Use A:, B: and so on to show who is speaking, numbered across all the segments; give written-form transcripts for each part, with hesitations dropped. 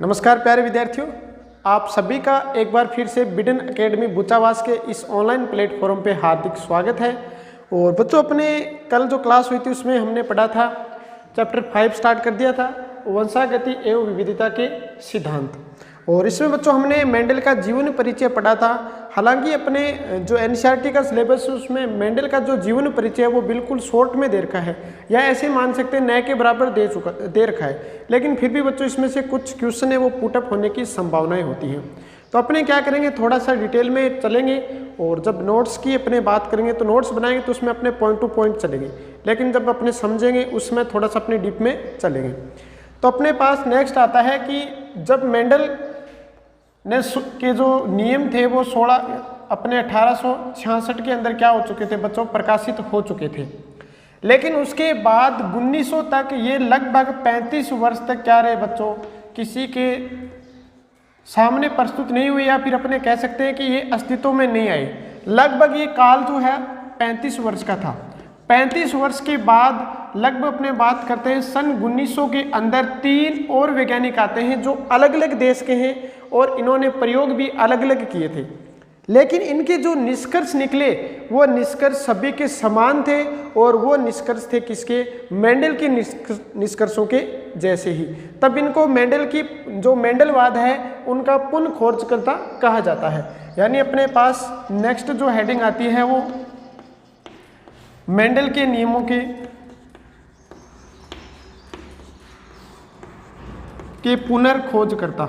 A: नमस्कार प्यारे विद्यार्थियों, आप सभी का एक बार फिर से बिडन एकेडमी बुचावास के इस ऑनलाइन प्लेटफॉर्म पे हार्दिक स्वागत है। और बच्चों, अपने कल जो क्लास हुई थी उसमें हमने पढ़ा था चैप्टर 5 स्टार्ट कर दिया था, वंशागति एवं विविधता के सिद्धांत। और इसमें बच्चों हमने मेंडल का जीवन परिचय पढ़ा था। हालांकि अपने जो एनसीईआरटी का सिलेबस है उसमें मेंडल का जो जीवन परिचय है वो बिल्कुल शॉर्ट में दे रखा है, या ऐसे मान सकते हैं नए के बराबर दे रखा है। लेकिन फिर भी बच्चों इसमें से कुछ क्वेश्चन है वो पुटअप होने की संभावनाएं होती हैं। तो अपने क्या करेंगे, थोड़ा सा डिटेल में चलेंगे, और जब नोट्स की अपने बात करेंगे तो नोट्स बनाएंगे तो उसमें अपने पॉइंट टू पॉइंट चलेंगे, लेकिन जब अपने समझेंगे उसमें थोड़ा सा अपने डीप में चलेंगे। तो अपने पास नेक्स्ट आता है कि जब मेंडल ने के जो नियम थे वो 1866 के अंदर क्या हो चुके थे बच्चों, प्रकाशित हो चुके थे। लेकिन उसके बाद 1900 तक ये लगभग 35 वर्ष तक क्या रहे बच्चों, किसी के सामने प्रस्तुत नहीं हुए, या फिर अपने कह सकते हैं कि ये अस्तित्व में नहीं आए। लगभग ये काल जो है 35 वर्ष का था। 35 वर्ष के बाद लगभग अपने बात करते हैं सन 1900 के अंदर 3 और वैज्ञानिक आते हैं जो अलग अलग देश के हैं, और इन्होंने प्रयोग भी अलग अलग किए थे। लेकिन इनके जो निष्कर्ष निकले वो निष्कर्ष सभी के समान थे, और वो निष्कर्ष थे किसके, मेंडल के निष्कर्षों के जैसे ही। तब इनको मेंडल की जो मेंडलवाद है उनका पुनः खोजकर्ता कहा जाता है। यानी अपने पास नेक्स्ट जो हेडिंग आती है वो मेंडल के नियमों के पुनर्खोजकर्ता।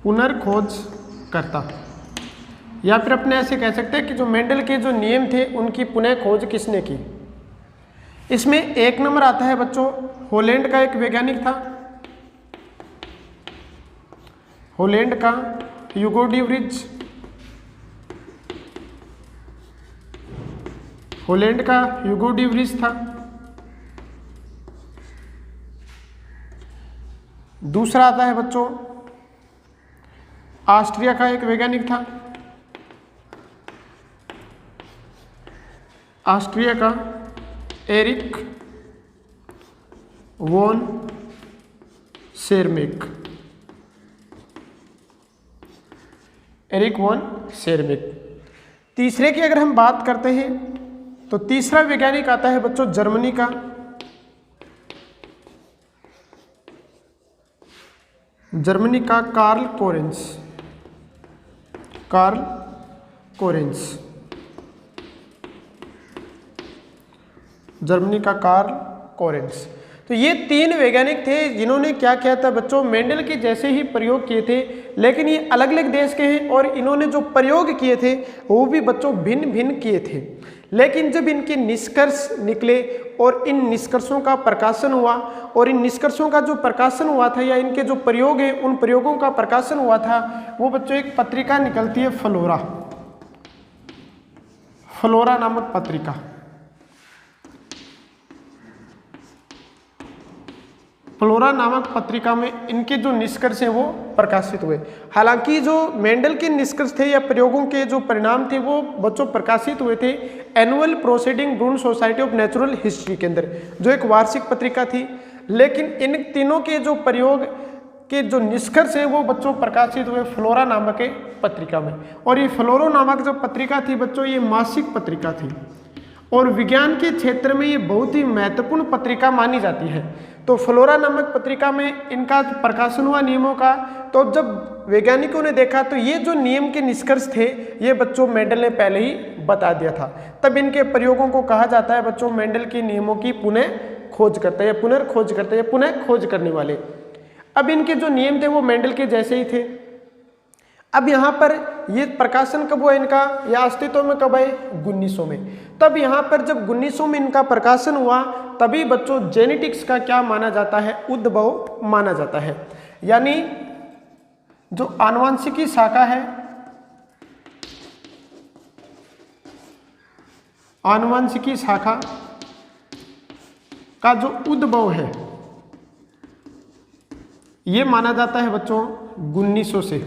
A: पुनर्खोजकर्ता, या फिर अपने ऐसे कह सकते हैं कि जो मेंडल के जो नियम थे उनकी पुनः खोज किसने की। इसमें एक नंबर आता है बच्चों, हॉलैंड का एक वैज्ञानिक था, हॉलैंड का ह्यूगो डी व्रिज। हॉलैंड का ह्यूगो डी व्रिज था। दूसरा आता है बच्चों, ऑस्ट्रिया का एक वैज्ञानिक था, ऑस्ट्रिया का Erich von Tschermak. Erich von Tschermak. तीसरे की अगर हम बात करते हैं तो तीसरा वैज्ञानिक आता है बच्चों जर्मनी का, Karl Correns. Karl Correns, Germany का कार्ल कोरेंस। तो ये 3 वैज्ञानिक थे जिन्होंने क्या किया था बच्चों, मेंडल के जैसे ही प्रयोग किए थे। लेकिन ये अलग अलग देश के हैं, और इन्होंने जो प्रयोग किए थे वो भी बच्चों भिन्न भिन्न किए थे। लेकिन जब इनके निष्कर्ष निकले और इन निष्कर्षों का प्रकाशन हुआ, और इन निष्कर्षों का जो प्रकाशन हुआ था या इनके जो प्रयोग हैं उन प्रयोगों का प्रकाशन हुआ था, वो बच्चों एक पत्रिका निकलती है फ्लोरा, फ्लोरा नामक पत्रिका। फ्लोरा नामक पत्रिका में इनके जो निष्कर्ष हैं वो प्रकाशित हुए। हालांकि जो मेंडल के निष्कर्ष थे या प्रयोगों के जो परिणाम थे वो बच्चों प्रकाशित हुए थे annual proceeding Brunn society of natural history के अंदर, जो एक वार्षिक पत्रिका थी। लेकिन इन तीनों के जो प्रयोग के जो निष्कर्ष हैं वो बच्चों प्रकाशित हुए फ्लोरा नामक पत्रिका में। और ये फ्लोरा नामक जो पत्रिका थी बच्चों, ये मासिक पत्रिका थी, और विज्ञान के क्षेत्र में ये बहुत ही महत्वपूर्ण पत्रिका मानी जाती है। तो फ्लोरा नामक पत्रिका में इनका प्रकाशन हुआ नियमों का। तो जब वैज्ञानिकों ने देखा तो ये जो नियम के निष्कर्ष थे ये बच्चों मेंडल ने पहले ही बता दिया था। तब इनके प्रयोगों को कहा जाता है बच्चों मेंडल के नियमों की पुनः खोज करते या पुनर्खोज करते या पुनः खोज करने वाले। अब इनके जो नियम थे वो मेंडल के जैसे ही थे। अब यहाँ पर ये प्रकाशन कब हुआ इनका, या अस्तित्व में कब आए, 1900 में। तब यहाँ पर जब 1900 में इनका प्रकाशन हुआ तभी बच्चों जेनेटिक्स का क्या माना जाता है, उद्भव माना जाता है। यानी जो आनुवंशिकी शाखा है, आनुवंशिकी शाखा का जो उद्भव है ये माना जाता है बच्चों 1900 से।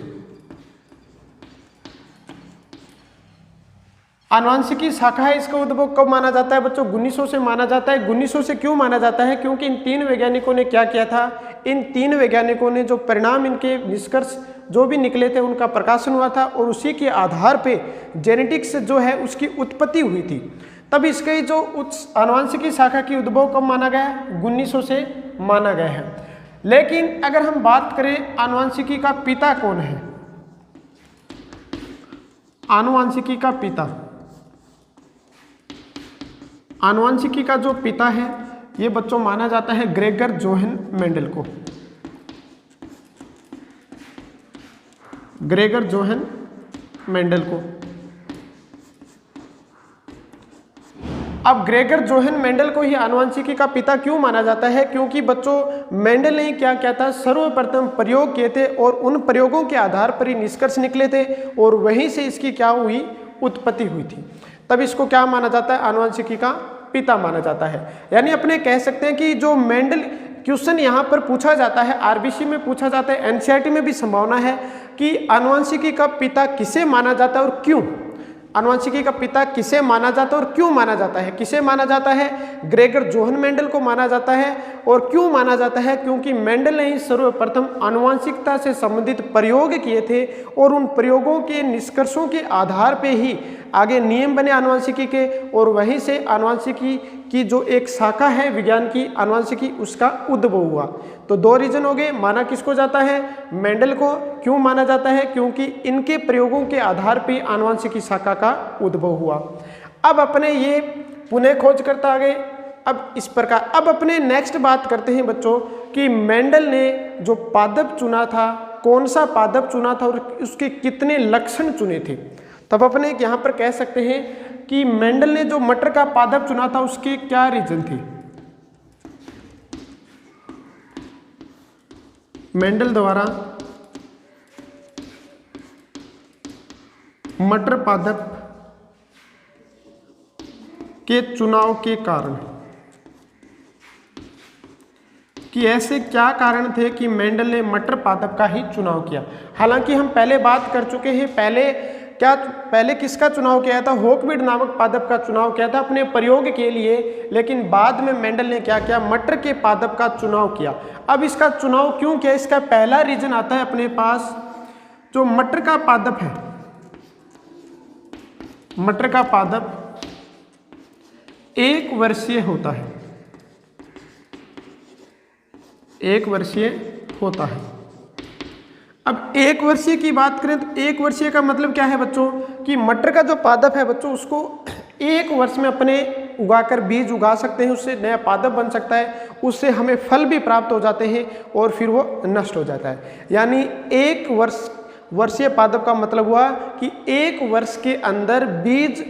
A: आनुवंशिकी शाखा है, इसका उद्भव कब माना जाता है बच्चों? गुन्निसों से माना जाता है। गुन्निसों से क्यों माना जाता है? क्योंकि इन 3 वैज्ञानिकों ने क्या किया था, इन 3 वैज्ञानिकों ने जो परिणाम, इनके निष्कर्ष जो भी निकले थे उनका प्रकाशन हुआ था और उसी के आधार पे जेनेटिक्स जो है उसकी उत्पत्ति हुई थी। तब इसके जो आनुवंशिकी शाखा की उद्भव कब माना गया? 1900 से माना गया है। लेकिन अगर हम बात करें आनुवंशिकी का पिता कौन है, आनुवंशिकी का पिता, आनुवंशिकी का जो पिता है ये बच्चों माना जाता है ग्रेगर जोहन मेंडल को, ग्रेगर जोहन मेंडल को। अब ग्रेगर जोहन मेंडल को ही आनुवंशिकी का पिता क्यों माना जाता है? क्योंकि बच्चों मेंडल ने क्या किया था, सर्वप्रथम प्रयोग किए थे और उन प्रयोगों के आधार पर ही निष्कर्ष निकले थे और वहीं से इसकी क्या हुई, उत्पत्ति हुई थी। तब इसको क्या माना जाता है, आनुवंशिकी का पिता माना जाता है। यानी अपने कह सकते हैं कि जो मेंडल क्वेश्चन यहाँ पर पूछा जाता है, आरबीसी में पूछा जाता है, एनसीईआरटी में भी संभावना है कि आनुवंशिकी का पिता किसे माना जाता है और क्यों, आनुवंशिकी का पिता किसे माना जाता है और क्यों माना जाता है। किसे माना जाता है? ग्रेगर जोहन मेंडल को माना जाता है। और क्यों माना जाता है? क्योंकि मेंडल ने ही सर्वप्रथम आनुवंशिकता से संबंधित प्रयोग किए थे और उन प्रयोगों के निष्कर्षों के आधार पे ही आगे नियम बने आनुवंशिकी के और वहीं से आनुवंशिकी की जो एक शाखा है विज्ञान की आनुवंशिकी, उसका उद्भव हुआ। तो 2 रीजन हो गए, माना किसको जाता है, मेंडल को। क्यों माना जाता है? क्योंकि इनके प्रयोगों के आधार पर आनुवंशिकी शाखा का उद्भव हुआ। अब अपने ये पुनः खोज करता आ गए। अब इस प्रकार अब अपने नेक्स्ट बात करते हैं बच्चों कि मेंडल ने जो पादप चुना था, कौन सा पादप चुना था और उसके कितने लक्षण चुने थे। तब अपने यहाँ पर कह सकते हैं कि मेंडल ने जो मटर का पादप चुना था उसके क्या रीजन थे। मेंडल द्वारा मटर पादप के चुनाव के कारण, कि ऐसे क्या कारण थे कि मेंडल ने मटर पादप का ही चुनाव किया। हालांकि हम पहले बात कर चुके हैं, पहले किसका चुनाव किया था, होकवीड नामक पादप का चुनाव किया था अपने प्रयोग के लिए। लेकिन बाद में मेंडल ने क्या किया, मटर के पादप का चुनाव किया। अब इसका चुनाव क्यों किया, इसका पहला रीजन आता है अपने पास, जो मटर का पादप है, मटर का पादप 1 वर्षीय होता है, 1 वर्षीय होता है। अब 1 वर्षीय की बात करें तो 1 वर्षीय का मतलब क्या है बच्चों, कि मटर का जो पादप है बच्चों उसको 1 वर्ष में अपने उगाकर बीज उगा सकते हैं, उससे नया पादप बन सकता है, उससे हमें फल भी प्राप्त हो जाते हैं और फिर वो नष्ट हो जाता है। यानी 1 वर्षीय पादप का मतलब हुआ कि 1 वर्ष के अंदर बीज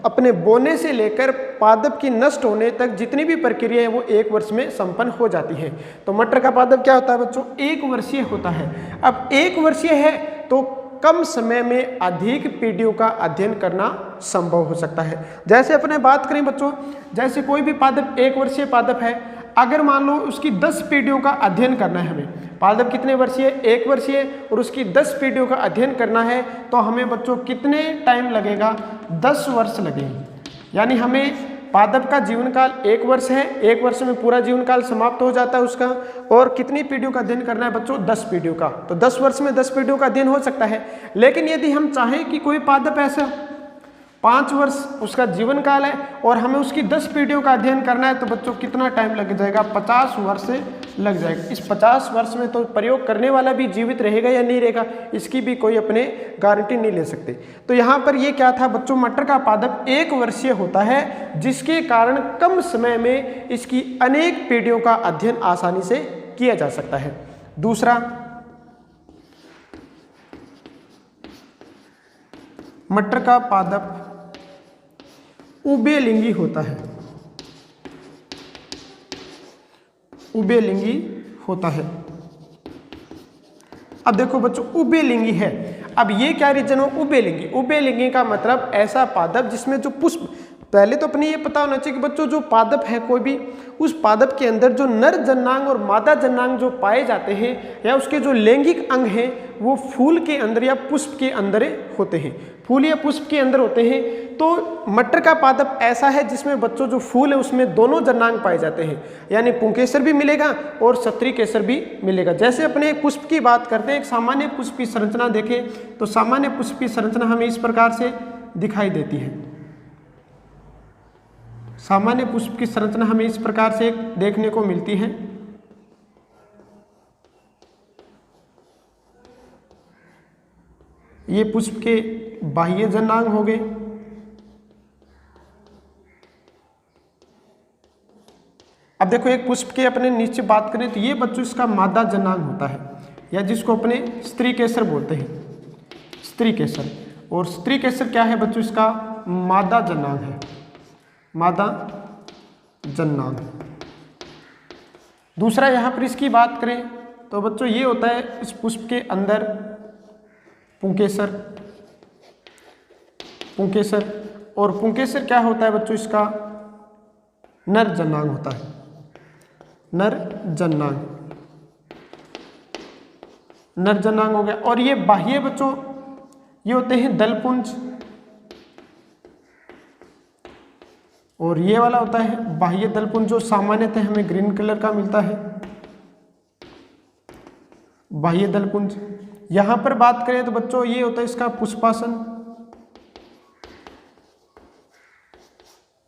A: अपने बोने से लेकर पादप की नष्ट होने तक जितनी भी प्रक्रिया है वो 1 वर्ष में संपन्न हो जाती है। तो मटर का पादप क्या होता है बच्चों, 1 वर्षीय होता है। अब 1 वर्षीय है तो कम समय में अधिक पीढ़ियों का अध्ययन करना संभव हो सकता है। जैसे अपने बात करें बच्चों, जैसे कोई भी पादप 1 वर्षीय पादप है, अगर मान लो उसकी 10 पीढ़ियों का अध्ययन करना है हमें, पादप कितने वर्षीय, 1 वर्षीय, और उसकी 10 पीढ़ियों का अध्ययन करना है तो हमें बच्चों कितने टाइम लगेगा, 10 वर्ष लगेंगे। यानी हमें पादप का जीवन काल 1 वर्ष है, 1 वर्ष में पूरा जीवन काल समाप्त हो जाता है उसका, और कितनी पीढ़ियों का अध्ययन करना है बच्चों, 10 पीढ़ियों का। तो 10 वर्ष में 10 पीढ़ियों का अध्ययन हो सकता है। लेकिन यदि हम चाहें कि कोई पादप ऐसा 5 वर्ष उसका जीवन काल है और हमें उसकी 10 पीढ़ियों का अध्ययन करना है तो बच्चों कितना टाइम लग जाएगा, 50 वर्ष लग जाएगा। इस 50 वर्ष में तो प्रयोग करने वाला भी जीवित रहेगा या नहीं रहेगा, इसकी भी कोई अपने गारंटी नहीं ले सकते। तो यहाँ पर ये क्या था बच्चों, मटर का पादप 1 वर्षीय होता है, जिसके कारण कम समय में इसकी अनेक पीढ़ियों का अध्ययन आसानी से किया जा सकता है। दूसरा, मटर का पादप उभयलिंगी होता है, उभयलिंगी होता है। अब देखो बच्चों उभयलिंगी है, अब ये क्या रीजन हो, उभयलिंगी। उभयलिंगी का मतलब ऐसा पादप जिसमें जो पुष्प, पहले तो अपने ये पता होना चाहिए कि बच्चों जो पादप है कोई भी, उस पादप के अंदर जो नर जननांग और मादा जननांग जो पाए जाते हैं या उसके जो लैंगिक अंग हैं वो फूल के अंदर या पुष्प के अंदर होते हैं। फूल या पुष्प के अंदर होते हैं। तो मटर का पादप ऐसा है जिसमें बच्चों जो फूल है उसमें दोनों जन्नांग पाए जाते हैं, यानी पुंकेसर भी मिलेगा और स्तरीकेसर भी मिलेगा। जैसे अपने एक पुष्प की बात करते हैं, एक सामान्य पुष्प की संरचना देखें तो सामान्य पुष्प की संरचना हमें इस प्रकार से दिखाई देती है। सामान्य पुष्प की संरचना हमें इस प्रकार से देखने को मिलती है। ये पुष्प के बाह्य जन्नांग हो गए। अब देखो एक पुष्प के अपने नीचे बात करें तो ये बच्चों इसका मादा जन्नांग होता है, या जिसको अपने स्त्रीकेसर बोलते हैं, स्त्रीकेसर। और स्त्रीकेसर क्या है बच्चों, इसका मादा जन्नांग है, मादा जन्नांग। दूसरा यहाँ पर इसकी बात करें तो बच्चों ये होता है इस पुष्प के अंदर पुंकेसर, पुंकेसर। और पुंकेसर क्या होता है बच्चों, इसका नर जन्नांग होता है, नर जन्नांग, नर जन्नांग हो गया। और ये बाह्य बच्चों ये होते हैं दलपुंज, और ये वाला होता है बाह्य दलपुंज जो सामान्यतः हमें ग्रीन कलर का मिलता है, बाह्य दलपुंज। यहां पर बात करें तो बच्चों ये होता है इसका पुष्पासन,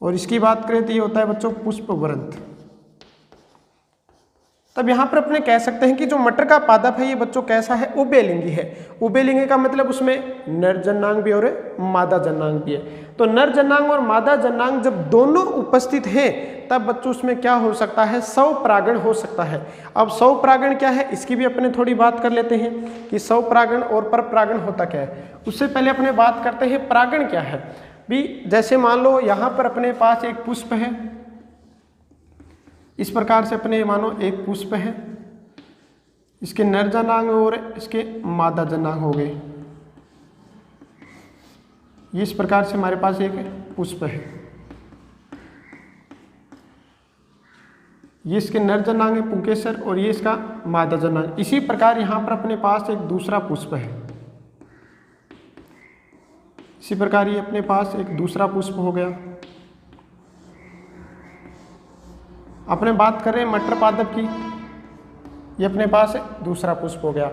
A: और इसकी बात करें तो ये होता है बच्चों पुष्पवृंत। तब यहाँ पर अपने कह सकते हैं कि जो मटर का पादप है ये बच्चों कैसा है, उभयलिंगी है। उभयलिंगी का मतलब उसमें नर जन्नांग भी और मादा जन्नांग भी है। तो नर जन्नांग और मादा जन्नांग जब दोनों उपस्थित हैं तब बच्चों उसमें क्या हो सकता है, स्वपरागण हो सकता है। अब स्वपरागण क्या है इसकी भी अपने थोड़ी बात कर लेते हैं कि स्वपरागण और परपरागण होता क्या है। उससे पहले अपने बात करते हैं परागण क्या है भी। जैसे मान लो यहाँ पर अपने पास एक पुष्प है, इस प्रकार से अपने मानो एक पुष्प है, इसके नर जन्नांग और इसके मादा जन्नांग हो गए। ये इस प्रकार से हमारे पास एक पुष्प है, ये इसके नर जन्नांग है पुंकेसर और ये इसका मादा जन्नांग। इसी प्रकार यहाँ पर अपने पास एक दूसरा पुष्प है, इसी प्रकार ये अपने पास एक दूसरा पुष्प हो गया। अपने बात कर रहे हैं मटर पादप की, ये अपने पास दूसरा पुष्प हो गया।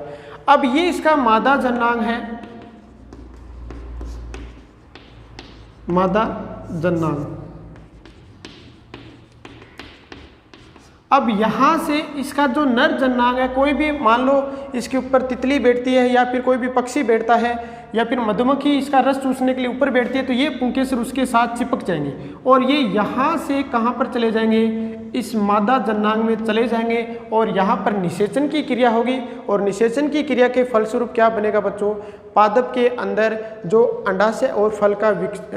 A: अब ये इसका मादा जन्नांग है, मादा जन्नांग। अब यहां से इसका जो नर जन्नांग है, कोई भी मान लो इसके ऊपर तितली बैठती है या फिर कोई भी पक्षी बैठता है या फिर मधुमक्खी इसका रस चूसने के लिए ऊपर बैठती है, तो ये पुंकेसर उसके साथ चिपक जाएंगे और ये यहाँ से कहाँ पर चले जाएंगे, इस मादा जन्नांग में चले जाएंगे और यहाँ पर निषेचन की क्रिया होगी। और निषेचन की क्रिया के फलस्वरूप क्या बनेगा बच्चों, पादप के अंदर जो अंडाशय और फल का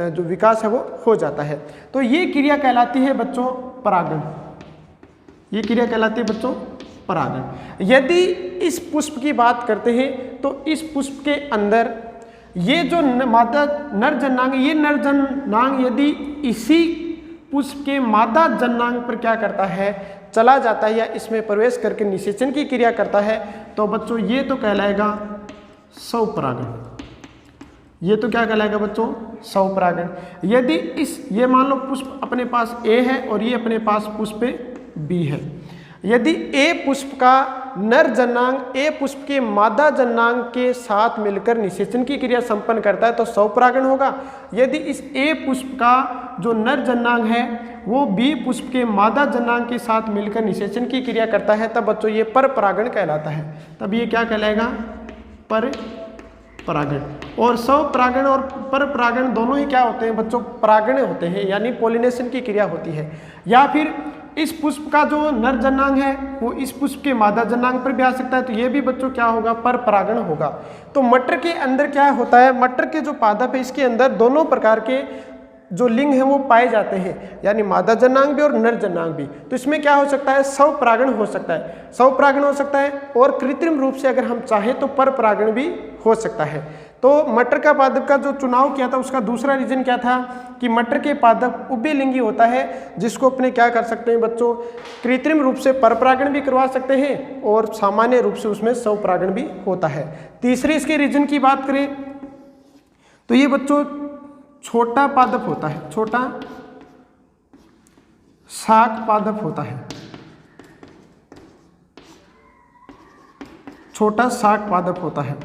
A: जो विकास है वो हो जाता है। तो ये क्रिया कहलाती है बच्चों परागण, ये क्रिया कहलाती है बच्चों परागण। यदि इस पुष्प की बात करते हैं तो इस पुष्प के अंदर ये जो मादा नर जन्नांग, ये नर जन्नांग यदि इसी पुष्प के मादा जन्नांग पर क्या करता है, चला जाता है या इसमें प्रवेश करके निषेचन की क्रिया करता है, तो बच्चों ये तो कहलाएगा स्वपरागण। ये तो क्या कहलाएगा बच्चों, स्वपरागण। यदि इस ये मान लो पुष्प अपने पास ए है और ये अपने पास पुष्प बी है, यदि ए पुष्प का नर जन्नांग ए पुष्प के मादा जन्नांग के साथ मिलकर निषेचन की क्रिया संपन्न करता है तो स्वपरागण होगा। यदि इस ए पुष्प का जो नर जन्नांग है वो बी पुष्प के मादा जन्नांग के साथ मिलकर निषेचन की क्रिया करता है तब बच्चों ये परपरागण कहलाता है। तब ये क्या कहलाएगा, परपरागण। और स्वपरागण और परपरागण दोनों ही क्या होते हैं बच्चों, परागण होते हैं, यानी पॉलिनेशन की क्रिया होती है। या फिर इस पुष्प का जो नर जन्नांग है वो इस पुष्प के मादा जन्नांग पर भी आ सकता है, तो ये भी बच्चों क्या होगा, परपरागण होगा। तो मटर के अंदर क्या होता है, मटर के जो पादप है इसके अंदर दोनों प्रकार के जो लिंग हैं वो पाए जाते हैं, यानी मादा जन्नांग भी और नर जन्नांग भी। तो इसमें क्या हो सकता है, स्वपरागण हो सकता है, स्वपरागण हो सकता है और कृत्रिम रूप से अगर हम चाहें तो परपरागण भी हो सकता है। तो मटर का पादप का जो चुनाव किया था उसका दूसरा रीजन क्या था कि मटर के पादप उभयलिंगी होता है, जिसको अपने क्या कर सकते हैं बच्चों, कृत्रिम रूप से परपरागण भी करवा सकते हैं और सामान्य रूप से उसमें स्वपरागण भी होता है। तीसरे इसके रीजन की बात करें तो ये बच्चों छोटा पादप होता है, छोटा शाक पादप होता है, छोटा शाक पादप होता है।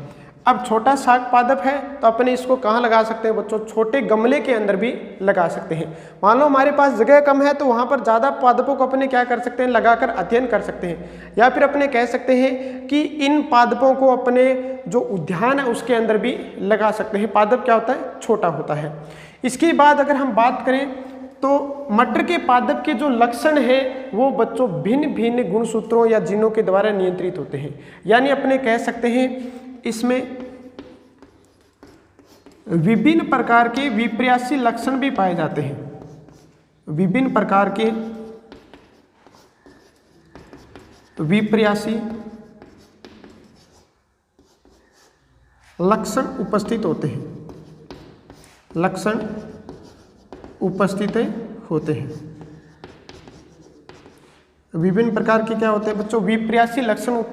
A: अब छोटा शाक पादप है तो अपने इसको कहाँ लगा सकते हैं बच्चों, छोटे गमले के अंदर भी लगा सकते हैं। मान लो हमारे पास जगह कम है तो वहाँ पर ज़्यादा पादपों को अपने क्या कर सकते हैं, लगाकर अध्ययन कर सकते हैं। या फिर अपने कह सकते हैं कि इन पादपों को अपने जो उद्यान है उसके अंदर भी लगा सकते हैं। पादप क्या होता है, छोटा होता है। इसके बाद अगर हम बात करें तो मटर के पादप के जो लक्षण है वो बच्चों भिन्न भिन्न गुणसूत्रों या जीनों के द्वारा नियंत्रित होते हैं। यानी अपने कह सकते हैं इसमें विभिन्न प्रकार के विपर्यासी लक्षण भी पाए जाते हैं, विभिन्न प्रकार के विपर्यासी लक्षण उपस्थित होते हैं, लक्षण उपस्थित होते हैं। विभिन्न प्रकार के क्या होते हैं बच्चों, विपर्यासी लक्षण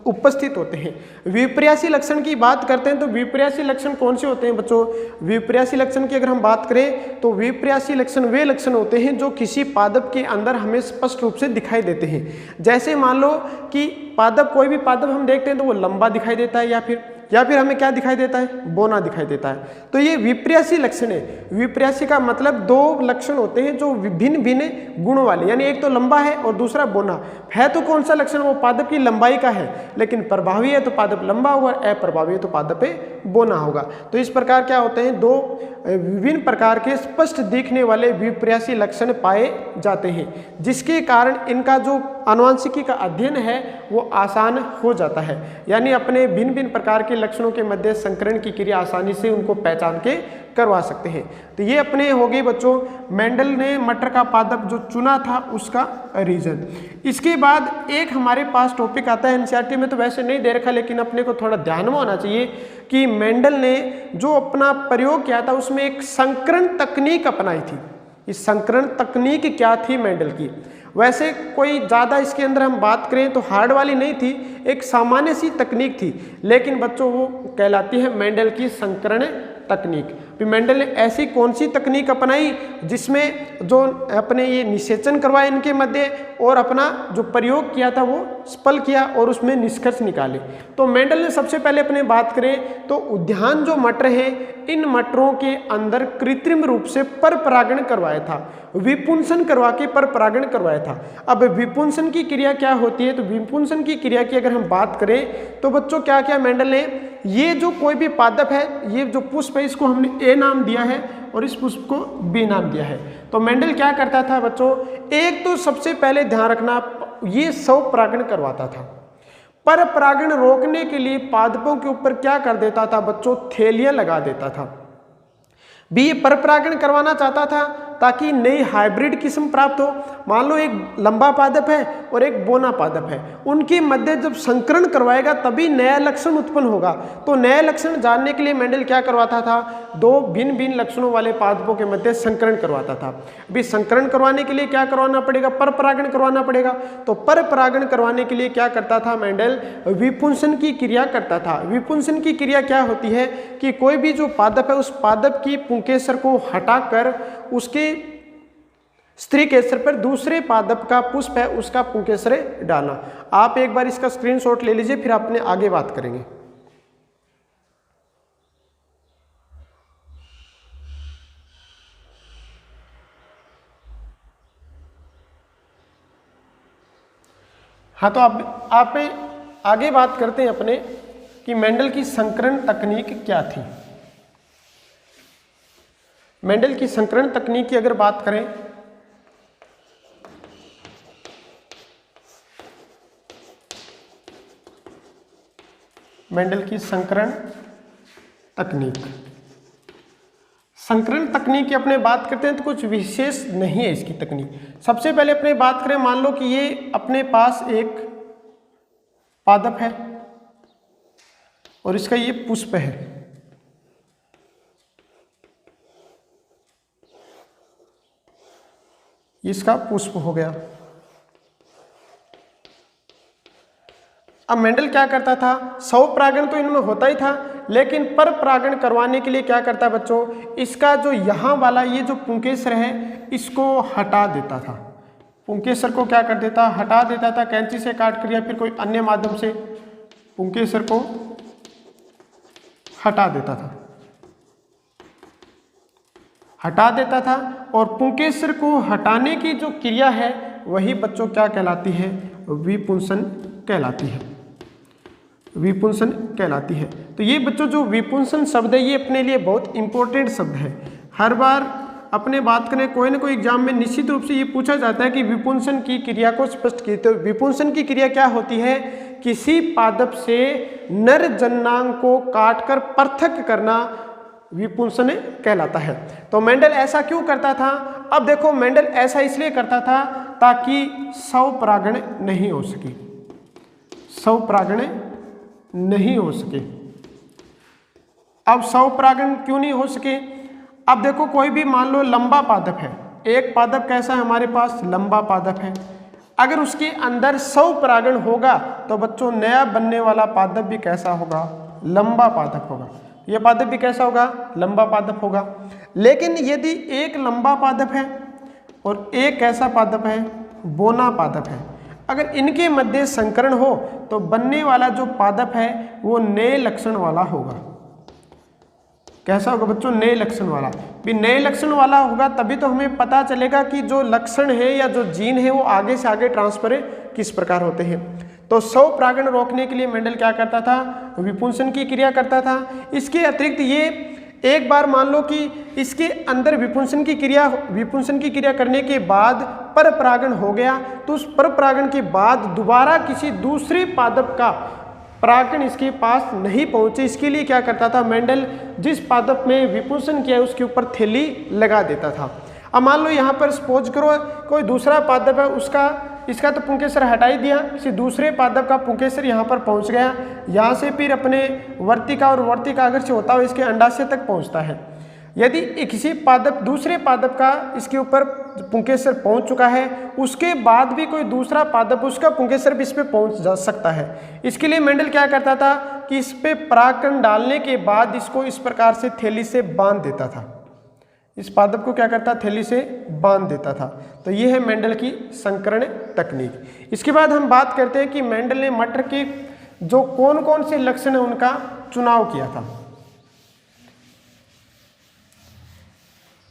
A: उपस्थित होते हैं। विपर्यासी लक्षण की बात करते हैं तो विपर्यासी लक्षण कौन से होते हैं बच्चों, विपर्यासी लक्षण की अगर हम बात करें तो विपर्यासी लक्षण वे लक्षण होते हैं जो किसी पादप के अंदर हमें स्पष्ट रूप से दिखाई देते हैं। जैसे मान लो कि पादप, कोई भी पादप हम देखते हैं तो वो लंबा दिखाई देता है या फिर हमें क्या दिखाई देता है, बोना दिखाई देता है। तो ये विपर्यासी लक्षण है। विपर्यासी का मतलब दो लक्षण होते हैं जो भिन्न भिन्न गुणों वाले, यानी एक तो लंबा है और दूसरा बोना है। तो कौन सा लक्षण, वो पादप की लंबाई का है, लेकिन प्रभावी है तो पादप लंबा होगा, अप्रभावी है तो पादप बोना होगा। तो इस प्रकार क्या होते हैं, दो विभिन्न प्रकार के स्पष्ट दिखने वाले विपर्यासी लक्षण पाए जाते हैं, जिसके कारण इनका जो आनुवंशिकी का अध्ययन है वो आसान हो जाता है। यानी अपने भिन्न भिन्न प्रकार के लक्षणों के मध्य संकरण की क्रिया आसानी से उनको पहचान के करवा सकते हैं। तो ये अपने हो गई बच्चों मेंडल ने मटर का पादप जो चुना था उसका रीजन। इसके बाद एक हमारे पास टॉपिक आता है, एनसीईआरटी में तो वैसे नहीं दे रखा लेकिन अपने को थोड़ा ध्यान में होना चाहिए कि मेंडल ने जो अपना प्रयोग किया था उसमें एक संकरण तकनीक अपनाई थी। इस संकरण तकनीक क्या थी मेंडल की, वैसे कोई ज़्यादा इसके अंदर हम बात करें तो हार्ड वाली नहीं थी, एक सामान्य सी तकनीक थी, लेकिन बच्चों वो कहलाती है मेंडल की संकरण तकनीक। फिर मेंडल ने ऐसी कौन सी तकनीक अपनाई जिसमें जो अपने ये निषेचन करवाए इनके मध्य और अपना जो प्रयोग किया था वो सफल किया और उसमें निष्कर्ष निकाले। तो मेंडल ने सबसे पहले अपने बात करें तो उद्यान जो मटर है इन मटरों के अंदर कृत्रिम रूप से पर परागण करवाया था, विपुंसन करवा के पर परागण करवाया था। अब विपुंसन की क्रिया क्या होती है, तो विपुंसन की क्रिया की अगर हम बात करें तो बच्चों क्या किया मेंडल ने, ये जो कोई भी पादप है, ये जो पुष्प है इसको हमने ए नाम दिया है और इस पुष्प को बी नाम दिया है। तो मेंडल क्या करता था बच्चों, एक तो सबसे पहले ध्यान रखना ये स्व परागण करवाता था। पर परागण रोकने के लिए पादपों के ऊपर क्या कर देता था बच्चों, थैलियां लगा देता था। बी पर परागण करवाना चाहता था ताकि नई हाइब्रिड किस्म प्राप्त हो। मान लो एक लंबा पादप है और एक बोना पादप है, उनके मध्य जब संकरण करवाएगा तभी नया लक्षण उत्पन्न होगा। तो नया लक्षण जानने के लिए मेंडल क्या करवाता था, दो भिन्न भिन्न लक्षणों वाले पादपों के मध्य संकरण करवाता था। अभी संकरण करवाने के लिए क्या करवाना पड़ेगा, पर परागण करवाना पड़ेगा। तो पर परागण करवाने के लिए क्या करता था मेंडल, विपुंसन की क्रिया करता था। विपुंसन की क्रिया क्या होती है कि कोई भी जो पादप है उस पादप की पुंकेसर को हटाकर उसके स्त्री केसर पर दूसरे पादप का पुष्प है उसका पुंकेसर डालना। आप एक बार इसका स्क्रीनशॉट ले लीजिए, फिर अपने आगे बात करेंगे। हाँ, तो आप आगे बात करते हैं अपने कि मेंडल की संकरण तकनीक क्या थी। मेंडल की संकरण तकनीक की अगर बात करें मेंडल की संकरण तकनीक, संकरण तकनीक की अपने बात करते हैं तो कुछ विशेष नहीं है इसकी तकनीक। सबसे पहले अपने बात करें, मान लो कि ये अपने पास एक पादप है और इसका ये पुष्प है। इसका पुष्प हो गया। अब मेंडल क्या करता था, स्व परागण तो इनमें होता ही था, लेकिन पर परागण करवाने के लिए क्या करता है बच्चों, इसका जो यहाँ वाला ये जो पुंकेसर है इसको हटा देता था। पुंकेसर को क्या कर देता, हटा देता था, कैंची से काट कर या फिर कोई अन्य माध्यम से पुंकेसर को हटा देता था, हटा देता था। और पुंकेसर को हटाने की जो क्रिया है वही बच्चों क्या कहलाती है, विपुंसन कहलाती है, विपुंसन कहलाती है। तो ये बच्चों जो विपुंसन शब्द है ये अपने लिए बहुत इंपॉर्टेंट शब्द है। हर बार अपने बात करें कोई ना कोई एग्जाम में निश्चित रूप से ये पूछा जाता है कि विपुंसन की क्रिया को स्पष्ट कीजिए। तो विपुंसन की क्रिया क्या होती है, किसी पादप से नर जननांग को काटकर पृथक करना विपुंसन कहलाता है। तो मेंडल ऐसा क्यों करता था, अब देखो मेंडल ऐसा इसलिए करता था ताकि स्वपरागण नहीं हो सके, स्वपरागण नहीं हो सके। अब स्वपरागण क्यों नहीं हो सके, अब देखो कोई भी मान लो लंबा पादप है, एक पादप कैसा है हमारे पास, लंबा पादप है, अगर उसके अंदर स्वपरागण होगा तो बच्चों नया बनने वाला पादप भी कैसा होगा, लंबा पादप होगा। यह पादप भी कैसा होगा, लंबा पादप होगा। लेकिन यदि एक लंबा पादप है और एक कैसा पादप है, बोना पादप है, अगर इनके मध्य संकरण हो तो बनने वाला जो पादप है वो नए लक्षण वाला होगा। कैसा होगा बच्चों, नए लक्षण वाला। भी नए लक्षण वाला होगा तभी तो हमें पता चलेगा कि जो लक्षण है या जो जीन है वो आगे से आगे ट्रांसफर किस प्रकार होते हैं। तो स्वपरागण रोकने के लिए मेंडल क्या करता था, विपुंसन की क्रिया करता था। इसके अतिरिक्त ये एक बार मान लो कि इसके अंदर विपुंसन की क्रिया करने के बाद परपरागण हो गया, तो उस परपरागण के बाद दोबारा किसी दूसरे पादप का परागण इसके पास नहीं पहुंचे, इसके लिए क्या करता था मेंडल, जिस पादप में विपुंसन किया उसके ऊपर थैली लगा देता था। अब मान लो यहाँ पर सपोज करो कोई दूसरा पादप है, इसका तो पुंकेसर हटा ही दिया, किसी दूसरे पादप का पुंकेसर यहाँ पर पहुँच गया, यहाँ से फिर अपने वर्तिका और वर्तिका अगर से होता हुआ इसके अंडाशय तक पहुँचता है। यदि किसी पादप दूसरे पादप का इसके ऊपर पुंकेसर पहुंच चुका है, उसके बाद भी कोई दूसरा पादप उसका पुंकेसर भी इस पे पहुंच जा सकता है। इसके लिए मेंडल क्या करता था कि इस पे परागकण डालने के बाद इसको इस प्रकार से थैली से बांध देता था, इस पादप को क्या करता, थैली से बांध देता था। तो ये है मेंडल की संकरण तकनीक। इसके बाद हम बात करते हैं कि मेंडल ने मटर के जो कौन कौन से लक्षण है उनका चुनाव किया था।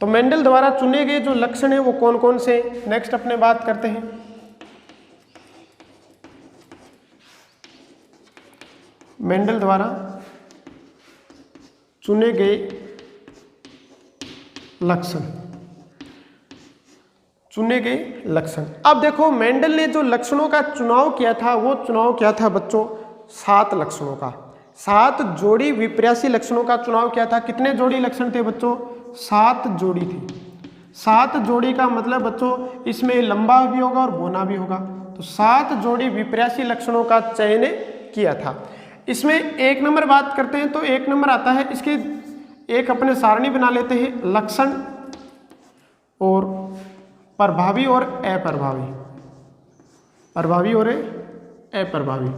A: तो मेंडल द्वारा चुने गए जो लक्षण है वो कौन कौन से, नेक्स्ट अपने बात करते हैं। मेंडल द्वारा चुने गए लक्षण, चुने गए लक्षण। अब देखो मेंडल ने जो लक्षणों का चुनाव किया था वो चुनाव किया था बच्चों 7 लक्षणों का, 7 जोड़ी विपर्यासी लक्षणों का चुनाव किया था। कितने जोड़ी लक्षण थे बच्चों, 7 जोड़ी थी। 7 जोड़ी का मतलब बच्चों इसमें लंबा भी होगा और बोना भी होगा। तो 7 जोड़ी विपर्यासी लक्षणों का चयन किया था। इसमें 1 नंबर बात करते हैं तो 1 नंबर आता है, इसके एक अपने सारणी बना लेते हैं, लक्षण और प्रभावी और अप्रभावी, प्रभावी और अप्रभावी।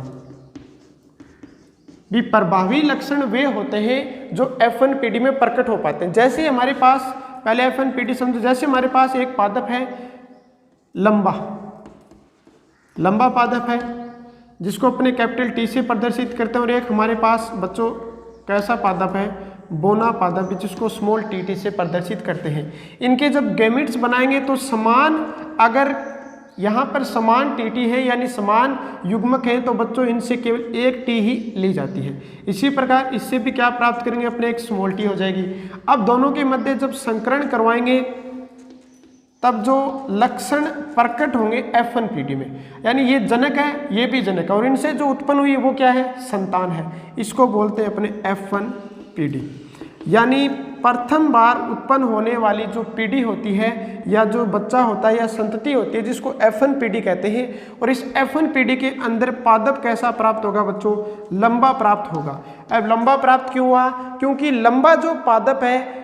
A: भी प्रभावी लक्षण वे होते हैं जो F1PD में प्रकट हो पाते हैं। जैसे हमारे पास पहले F1PD समझो, जैसे हमारे पास एक पादप है लंबा पादप है जिसको अपने कैपिटल T से प्रदर्शित करते हैं, और एक हमारे पास बच्चों कैसा पादप है, बोना पादप जिसको स्मॉल tt से प्रदर्शित करते हैं। इनके जब गैमेट्स बनाएंगे तो समान, अगर यहाँ पर समान tt है यानी समान युग्मक है तो बच्चों इनसे केवल एक t ही ली जाती है। इसी प्रकार इससे भी क्या प्राप्त करेंगे, अपने एक स्मॉल t हो जाएगी। अब दोनों के मध्य जब संकरण करवाएंगे तब जो लक्षण प्रकट होंगे F1PD में, यानी ये जनक है ये भी जनक है और इनसे जो उत्पन्न हुई वो क्या है, संतान है। इसको बोलते हैं अपने F1PD, यानी प्रथम बार उत्पन्न होने वाली जो पीढ़ी होती है या जो बच्चा होता है या संतति होती है जिसको F1PD कहते हैं। और इस F1PD के अंदर पादप कैसा प्राप्त होगा बच्चों, लंबा प्राप्त होगा। अब लंबा प्राप्त क्यों हुआ, क्योंकि लंबा जो पादप है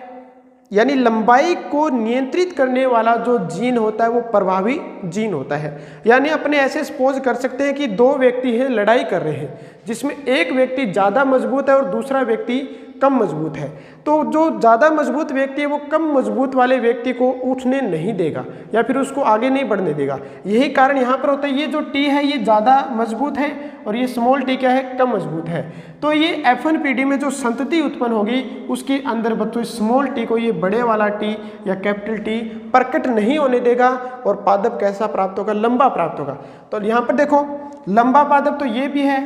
A: यानी लंबाई को नियंत्रित करने वाला जो जीन होता है वो प्रभावी जीन होता है। यानी अपने ऐसे सपोज कर सकते हैं कि दो व्यक्ति हैं, लड़ाई कर रहे हैं, जिसमें एक व्यक्ति ज़्यादा मजबूत है और दूसरा व्यक्ति कम मजबूत है। तो जो ज़्यादा मजबूत व्यक्ति है वो कम मजबूत वाले व्यक्ति को उठने नहीं देगा या फिर उसको आगे नहीं बढ़ने देगा। यही कारण यहाँ पर होता है, ये जो टी है ये ज़्यादा मजबूत है और ये स्मॉल टी क्या है, कम मजबूत है। तो ये F1PD में जो संतति उत्पन्न होगी उसके अंदर बच्चों स्मॉल टी को ये बड़े वाला टी या कैपिटल टी प्रकट नहीं होने देगा और पादप कैसा प्राप्त होगा, लंबा प्राप्त होगा। तो यहाँ पर देखो लंबा पादप तो ये भी है,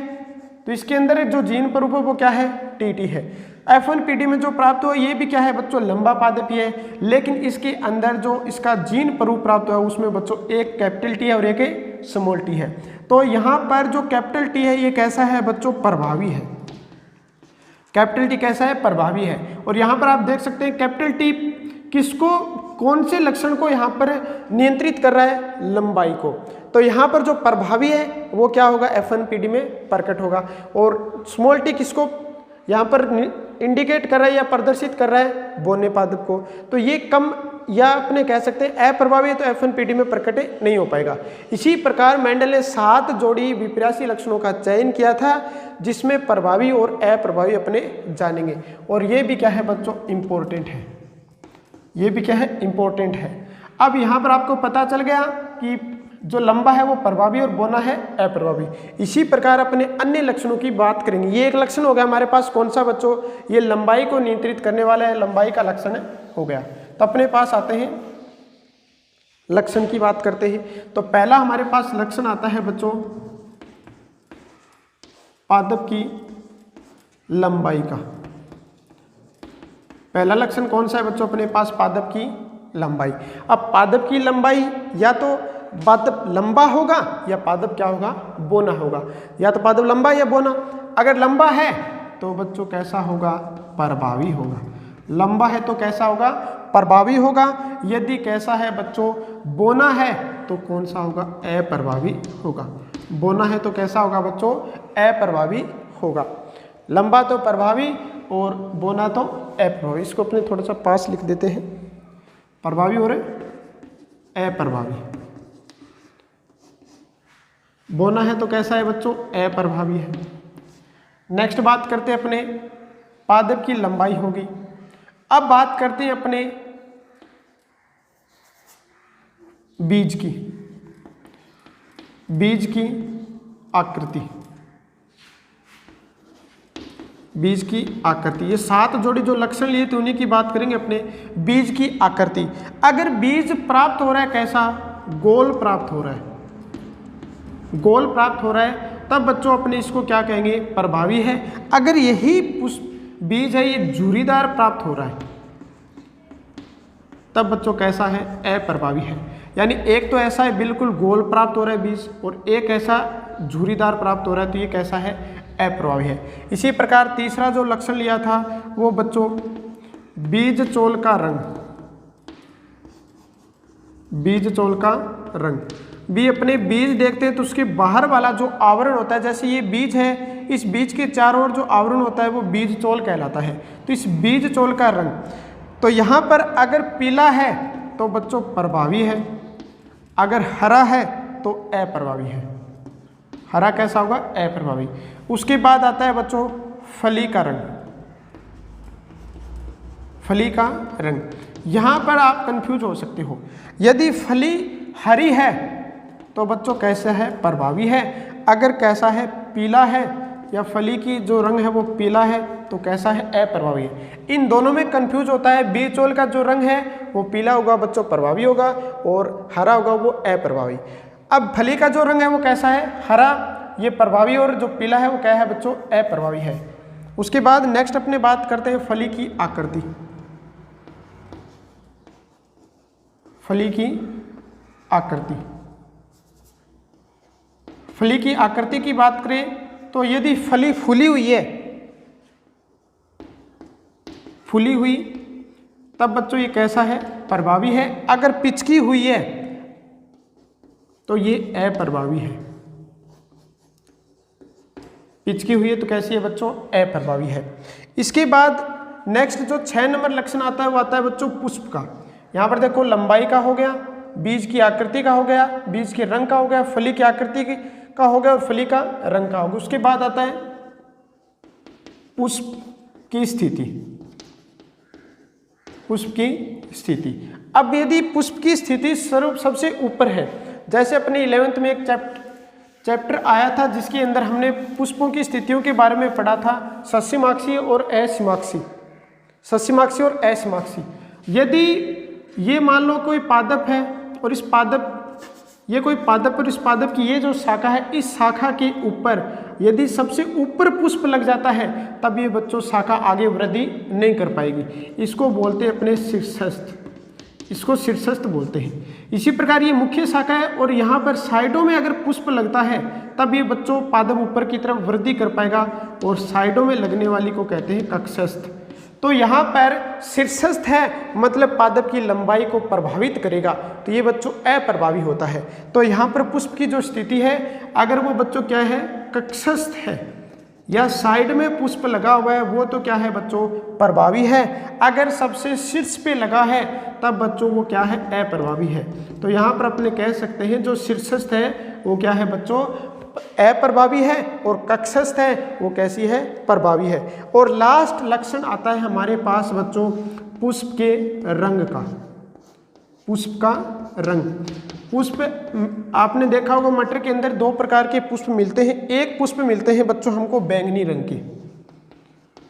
A: तो इसके अंदर जो जीन स्वरूप है वो क्या है, टी है। F1PD में जो प्राप्त हुआ ये भी क्या है बच्चों, लंबा पादप ही है, लेकिन इसके अंदर जो इसका जीन स्वरूप प्राप्त हुआ उसमें बच्चों एक कैपिटल टी है और एक स्मॉल टी है। तो यहाँ पर जो कैपिटल टी है ये कैसा है बच्चों, प्रभावी है। कैपिटल टी कैसा है, प्रभावी है। और यहाँ पर आप देख सकते हैं कैपिटल टी किसको, कौन से लक्षण को यहाँ पर नियंत्रित कर रहा है, लंबाई को। तो यहाँ पर जो प्रभावी है वो क्या होगा, F1PD में प्रकट होगा। और स्मॉल टी किसको यहाँ पर इंडिकेट कर रहा है या प्रदर्शित कर रहा है, बोने पादप को। तो ये कम या अपने कह सकते हैं अप्रभावी है, तो F1PD में प्रकट नहीं हो पाएगा। इसी प्रकार मेंडल ने 7 जोड़ी विपरीत लक्षणों का चयन किया था जिसमें प्रभावी और अप्रभावी अपने जानेंगे। और ये भी क्या है बच्चों, इम्पोर्टेंट है, ये भी क्या है, इम्पोर्टेंट है। अब यहाँ पर आपको पता चल गया कि जो लंबा है वो प्रभावी और बोना है अप्रभावी। इसी प्रकार अपने अन्य लक्षणों की बात करेंगे। ये एक लक्षण हो गया हमारे पास, कौन सा बच्चों, ये लंबाई को नियंत्रित करने वाला है, लंबाई का लक्षण हो गया। तो अपने पास आते हैं लक्षण की बात करते हैं। तो पहला हमारे पास लक्षण आता है बच्चों पादप की लंबाई का। पहला लक्षण कौन सा है बच्चों अपने पास, पादप की लंबाई। अब पादप की लंबाई या तो पादप लंबा होगा या पादप क्या होगा, बोना होगा। या तो पादप लंबा या बोना। अगर लंबा है तो बच्चों कैसा होगा, प्रभावी होगा। लंबा है तो कैसा होगा, प्रभावी होगा। यदि कैसा है बच्चों, बोना है तो कौन सा होगा, अप्रभावी होगा। बोना है तो कैसा होगा बच्चों, अप्रभावी होगा। लंबा तो प्रभावी और बोना तो अप्रभावी। इसको अपने थोड़ा सा पास लिख देते हैं, प्रभावी और अप्रभावी। बोना है तो कैसा है बच्चों, अप्रभावी है। नेक्स्ट बात करते हैं अपने पादप की लंबाई होगी। अब बात करते हैं अपने बीज की, बीज की आकृति। बीज की आकृति, ये 7 जोड़ी जो लक्षण लिए थे उन्हीं की बात करेंगे अपने। बीज की आकृति, अगर बीज प्राप्त हो रहा है कैसा, गोल प्राप्त हो रहा है, गोल प्राप्त हो रहा है तब बच्चों अपने इसको क्या कहेंगे, प्रभावी है। अगर यही बीज है ये झुर्रीदार प्राप्त हो रहा है तब बच्चों कैसा है, अप्रभावी है। यानी एक तो ऐसा है बिल्कुल गोल प्राप्त हो रहा है बीज, और एक ऐसा झुर्रीदार प्राप्त हो रहा है, तो ये कैसा है, अप्रभावी है। इसी प्रकार तीसरा जो लक्षण लिया था वो बच्चों बीज चोल का रंग। बीज चोल का रंग भी अपने बीज देखते हैं तो उसके बाहर वाला जो आवरण होता है, जैसे ये बीज है, इस बीज के चारों ओर जो आवरण होता है वो बीज चोल कहलाता है। तो इस बीज चोल का रंग, तो यहाँ पर अगर पीला है तो बच्चों प्रभावी है, अगर हरा है तो अप्रभावी है। हरा कैसा होगा, अप्रभावी। उसके बाद आता है बच्चों फली का रंग। फली का रंग, यहाँ पर आप कंफ्यूज हो सकते हो। यदि फली हरी है तो बच्चों कैसा है, प्रभावी है। अगर कैसा है, पीला है, या फली की जो रंग है वो पीला है तो कैसा है, अप्रभावी है। इन दोनों में कंफ्यूज होता है। बीज चोल का जो रंग है वो पीला होगा बच्चों, प्रभावी होगा, और हरा होगा वो अप्रभावी। अब फली का जो रंग है वो कैसा है, हरा, ये प्रभावी, और जो पीला है वो क्या है बच्चों, अप्रभावी है। उसके बाद नेक्स्ट अपने बात करते हैं फली की आकृति। फली की आकृति, फली की आकृति की बात करें तो यदि फली फूली हुई है, फूली हुई, तब बच्चों ये कैसा है, प्रभावी है। अगर पिचकी हुई है तो ये अप्रभावी है। पिचकी हुई है तो कैसी है बच्चों, अप्रभावी है। इसके बाद नेक्स्ट जो 6 नंबर लक्षण आता है वो आता है बच्चों पुष्प का। यहाँ पर देखो लंबाई का हो गया, बीज की आकृति का हो गया, बीज के रंग का हो गया, फली की आकृति का हो गया और फली का रंग का हो गया। उसके बाद आता है पुष्प की स्थिति। पुष्प की स्थिति, अब यदि पुष्प की स्थिति स्वरूप सबसे ऊपर है, जैसे अपने 11th में एक चैप्टर आया था जिसके अंदर हमने पुष्पों की स्थितियों के बारे में पढ़ा था, सस्यमाक्षी और असीमाक्षी, सस्यमाक्षी और असीमाक्षी। यदि ये मान लो कोई पादप है और इस पादप, ये कोई पादप और इस पादप की ये जो शाखा है, इस शाखा के ऊपर यदि सबसे ऊपर पुष्प लग जाता है तब ये बच्चों शाखा आगे वृद्धि नहीं कर पाएगी। इसको बोलते हैं अपने शीर्षस्थ, इसको शीर्षस्थ बोलते हैं। इसी प्रकार ये मुख्य शाखा है और यहाँ पर साइडों में अगर पुष्प लगता है तब ये बच्चों पादप ऊपर की तरफ वृद्धि कर पाएगा और साइडों में लगने वाली को कहते हैं कक्षस्थ। तो यहाँ पर शीर्षस्थ है मतलब पादप की लंबाई को प्रभावित करेगा, तो ये बच्चों अप्रभावी होता है। तो यहाँ पर पुष्प की जो स्थिति है अगर वो बच्चों क्या है कक्षस्थ है या साइड में पुष्प लगा हुआ है वो तो क्या है बच्चों प्रभावी है। अगर सबसे शीर्ष पे लगा है तब बच्चों वो क्या है अप्रभावी है। तो यहाँ पर अपने कह सकते हैं जो शीर्षस्थ है वो क्या है बच्चों अप्रभावी है और कक्षस्थ है वो कैसी है प्रभावी है। और लास्ट लक्षण आता है हमारे पास बच्चों पुष्प के रंग का। पुष्प का रंग, पुष्प आपने देखा होगा मटर के अंदर 2 प्रकार के पुष्प मिलते हैं। एक पुष्प मिलते हैं बच्चों हमको बैंगनी रंग के,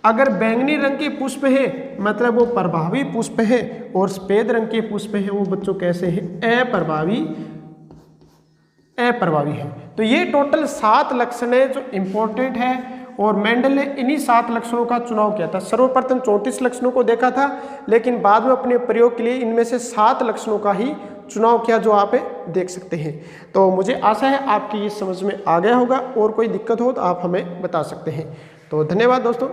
A: अगर बैंगनी रंग के पुष्प है मतलब वो प्रभावी पुष्प है और सफेद रंग के पुष्प है वो बच्चों कैसे हैं अप्रभावी है। तो ये टोटल 7 लक्षण है जो इंपॉर्टेंट है और मेंडल ने इन्हीं 7 लक्षणों का चुनाव किया था। सर्वप्रथम 34 लक्षणों को देखा था लेकिन बाद में अपने प्रयोग के लिए इनमें से 7 लक्षणों का ही चुनाव किया जो आप देख सकते हैं। तो मुझे आशा है आपकी ये समझ में आ गया होगा और कोई दिक्कत हो तो आप हमें बता सकते हैं। तो धन्यवाद दोस्तों।